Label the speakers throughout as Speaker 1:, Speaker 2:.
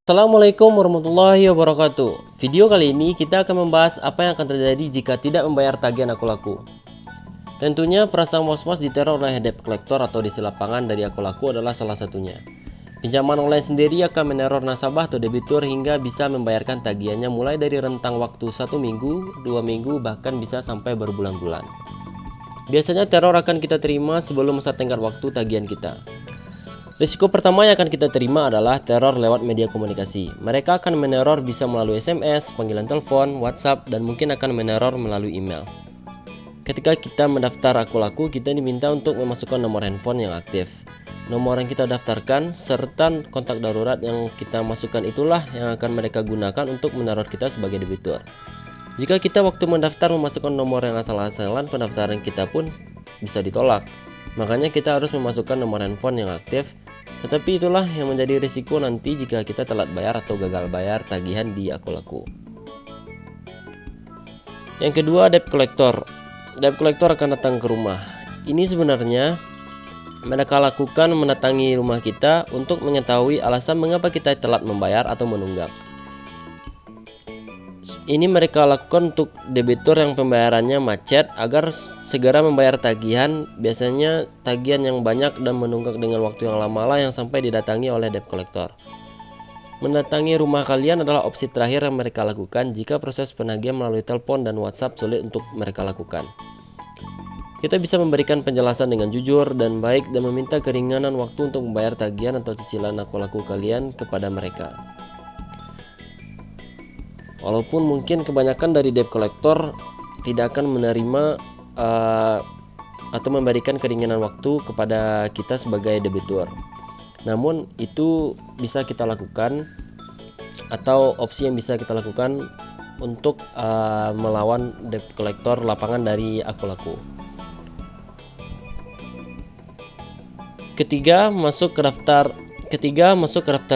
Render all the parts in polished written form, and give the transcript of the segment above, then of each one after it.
Speaker 1: Assalamualaikum warahmatullahi wabarakatuh. Video kali ini kita akan membahas apa yang akan terjadi jika tidak membayar tagihan Aku Laku. Tentunya perasaan was-was diteror oleh debt collector atau DC lapangan dari Aku Laku adalah salah satunya. Pinjaman online sendiri akan meneror nasabah atau debitur hingga bisa membayarkan tagihannya mulai dari rentang waktu 1 minggu, 2 minggu, bahkan bisa sampai berbulan-bulan. Biasanya teror akan kita terima sebelum masa tenggat waktu tagihan kita. Risiko pertama yang akan kita terima adalah teror lewat media komunikasi. Mereka akan meneror bisa melalui SMS, panggilan telepon, WhatsApp, dan mungkin akan meneror melalui email. Ketika kita mendaftar Aku Laku, kita diminta untuk memasukkan nomor handphone yang aktif. Nomor yang kita daftarkan serta kontak darurat yang kita masukkan itulah yang akan mereka gunakan untuk meneror kita sebagai debitur. Jika kita waktu mendaftar memasukkan nomor yang asal-asalan, pendaftaran kita pun bisa ditolak. Makanya kita harus memasukkan nomor handphone yang aktif. Tetapi itulah yang menjadi risiko nanti jika kita telat bayar atau gagal bayar tagihan di Aku Laku. Yang kedua, debt collector. Debt collector akan datang ke rumah. Ini sebenarnya mereka lakukan mendatangi rumah kita untuk mengetahui alasan mengapa kita telat membayar atau menunggak. Ini mereka lakukan untuk debitur yang pembayarannya macet agar segera membayar tagihan. Biasanya tagihan yang banyak dan menunggak dengan waktu yang lama lah yang sampai didatangi oleh debt collector. Mendatangi rumah kalian adalah opsi terakhir yang mereka lakukan jika proses penagihan melalui telepon dan WhatsApp sulit untuk mereka lakukan. Kita bisa memberikan penjelasan dengan jujur dan baik dan meminta keringanan waktu untuk membayar tagihan atau cicilan Aku Laku kalian kepada mereka. Walaupun mungkin kebanyakan dari debt collector tidak akan menerima atau memberikan keringanan waktu kepada kita sebagai debitur. Namun itu bisa kita lakukan atau opsi yang bisa kita lakukan untuk melawan debt collector lapangan dari Aku Laku. Ketiga, masuk ke daftar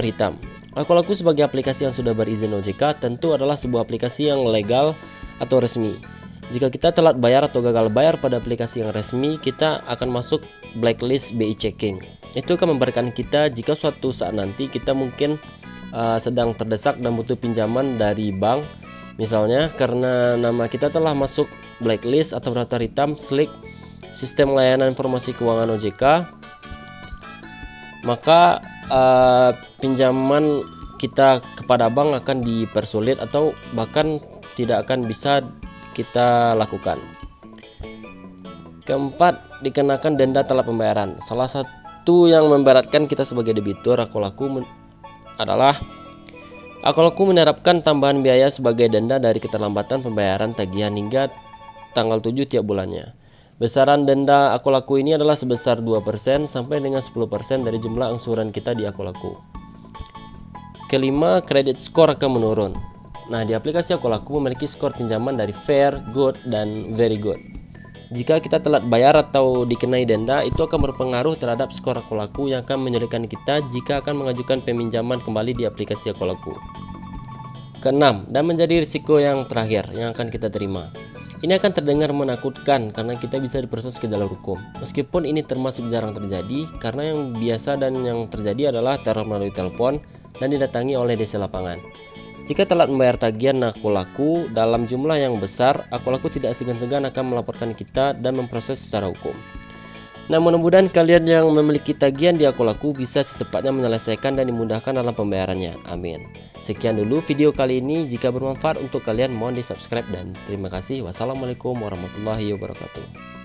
Speaker 1: hitam. Aku Laku sebagai aplikasi yang sudah berizin OJK tentu adalah sebuah aplikasi yang legal atau resmi. Jika kita telat bayar atau gagal bayar pada aplikasi yang resmi, kita akan masuk blacklist BI checking. Itu akan memberikan kita jika suatu saat nanti kita mungkin sedang terdesak dan butuh pinjaman dari bank, misalnya karena nama kita telah masuk blacklist atau daftar hitam SLIK, Sistem Layanan Informasi Keuangan OJK, maka pinjaman kita kepada bank akan dipersulit atau bahkan tidak akan bisa kita lakukan. Keempat, dikenakan denda telat pembayaran. Salah satu yang memberatkan kita sebagai debitur Aku Laku adalah Aku Laku menerapkan tambahan biaya sebagai denda dari keterlambatan pembayaran tagihan hingga tanggal 7 tiap bulannya. Besaran denda Aku Laku ini adalah sebesar 2% sampai dengan 10% dari jumlah angsuran kita di Aku Laku. Kelima, kredit score akan menurun. Nah, di aplikasi Aku Laku memiliki skor pinjaman dari fair, good, dan very good. Jika kita telat bayar atau dikenai denda, itu akan berpengaruh terhadap skor Aku Laku yang akan menyulitkan kita jika akan mengajukan peminjaman kembali di aplikasi Aku Laku. Keenam, dan menjadi risiko yang terakhir yang akan kita terima. Ini akan terdengar menakutkan karena kita bisa diproses ke jalur hukum. Meskipun ini termasuk jarang terjadi, karena yang biasa dan yang terjadi adalah teror melalui telepon dan didatangi oleh DC lapangan. Jika telat membayar tagihan Aku Laku dalam jumlah yang besar, Aku Laku tidak segan-segan akan melaporkan kita dan memproses secara hukum. Nah, mudah-mudahan kalian yang memiliki tagihan di Aku Laku bisa secepatnya menyelesaikan dan dimudahkan dalam pembayarannya. Amin. Sekian dulu video kali ini. Jika bermanfaat untuk kalian, mohon di subscribe dan terima kasih. Wassalamualaikum warahmatullahi wabarakatuh.